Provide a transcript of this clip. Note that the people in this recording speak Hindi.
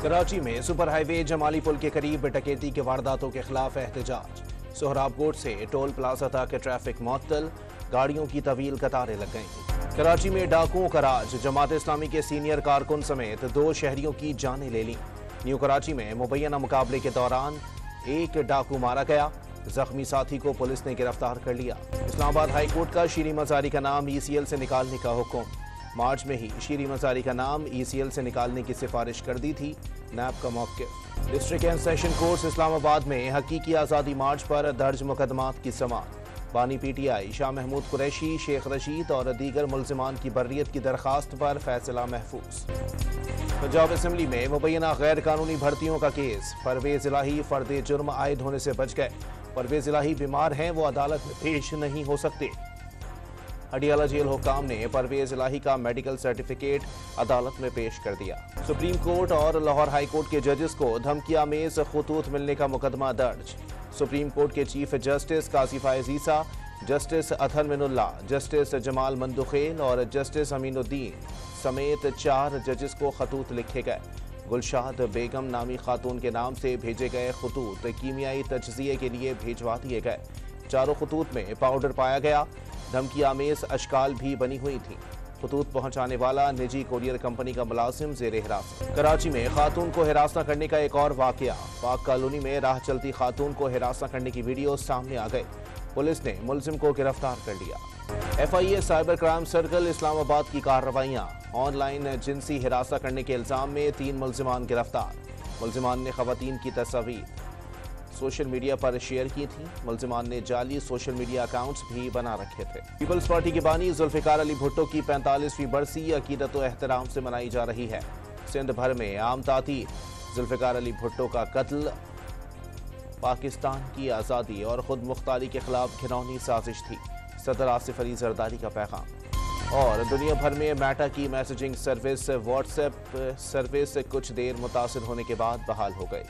कराची में सुपर हाईवे जमाली पुल के करीब डकैती के वारदातों के खिलाफ एहतजाज। सोहराबकोट से टोल प्लाजा तक ट्रैफिक मुअत्तल, गाड़ियों की तवील कतारें लग गईं। कराची में डाकुओं का राज, जमात इस्लामी के सीनियर कारकुन समेत 2 शहरियों की जानें ले लीं। न्यू कराची में मुबैना मुकाबले के दौरान एक डाकू मारा गया, जख्मी साथी को पुलिस ने गिरफ्तार कर लिया। इस्लामाबाद हाईकोर्ट का शीरी मजारी का नाम ECL से निकालने का हुक्म। मार्च में ही शीरी मजारी का नाम ECL से निकालने की सिफारिश कर दी थी नैब का मौक़िफ़। District and session courts Islamabad में हकीकी आज़ादी मार्च पर दर्ज मुकदमात की समाअत। बानी PTI शाह महमूद कुरैशी, शेख रशीद और दीगर मुल्ज़िमान की बर्रियत की दरखास्त पर फैसला महफूज। पंजाब असम्बली में मुबैना गैर कानूनी भर्तियों का केस। परवेज इलाही फर्द जुर्म आयद होने से बच गए। परवेज इलाही बीमार हैं, वो अदालत में पेश नहीं हो सकते। हडियाला जेल हुक्काम ने परवेज इलाही का मेडिकल सर्टिफिकेट अदालत में पेश कर दिया। सुप्रीम कोर्ट और लाहौर हाई कोर्ट के जजेस को धमकियामेज खतूत मिलने का मुकदमा दर्ज। सुप्रीम कोर्ट के चीफ जस्टिस काजी फायज ईसा, जस्टिस अथर मिनुल्ला, जस्टिस जमाल मंदुखेल और जस्टिस अमीनुद्दीन समेत 4 जजेस को खतूत लिखे गए। गुलशाद बेगम नामी खातून के नाम से भेजे गए खतूत कीमियाई तजज़िये के लिए भिजवा दिए गए। चारों खतूत में पाउडर पाया गया। धमकियामेज अशकाल भी बनी हुई थी। खतूत पहुंचाने वाला निजी कोरियर कंपनी का मुलाजिम ज़ेर हिरासत। कराची में खातून को हिरासत करने का एक और वाकया। पाक कॉलोनी में राह चलती खातून को हिरासत करने की वीडियो सामने आ गई। पुलिस ने मुलजिम को गिरफ्तार कर लिया। FIA cyber crime circle Islamabad की कार्रवाइयाँ। ऑनलाइन जिनसी हिरासत करने के इल्जाम में 3 मुलजिमान गिरफ्तार। मुलजिमान ने खवातीन की तस्वीर सोशल मीडिया पर शेयर की थी। मुलजिमान ने जाली सोशल मीडिया अकाउंट्स भी बना रखे थे। पीपल्स पार्टी के बानी जुल्फिकार अली भुट्टो की 45वीं बरसी अकीदत व एहतराम से मनाई जा रही है। सिंध भर में आम तातीर। जुल्फिकार अली भुट्टो का कत्ल पाकिस्तान की आज़ादी और खुद मुख्तारी के खिलाफ घिनौनी साजिश थी। सदर आसिफ अली जरदारी का पैगाम। और दुनिया भर में मेटा की मैसेजिंग सर्विस WhatsApp सर्विस कुछ देर मुतासिर होने के बाद बहाल हो गई।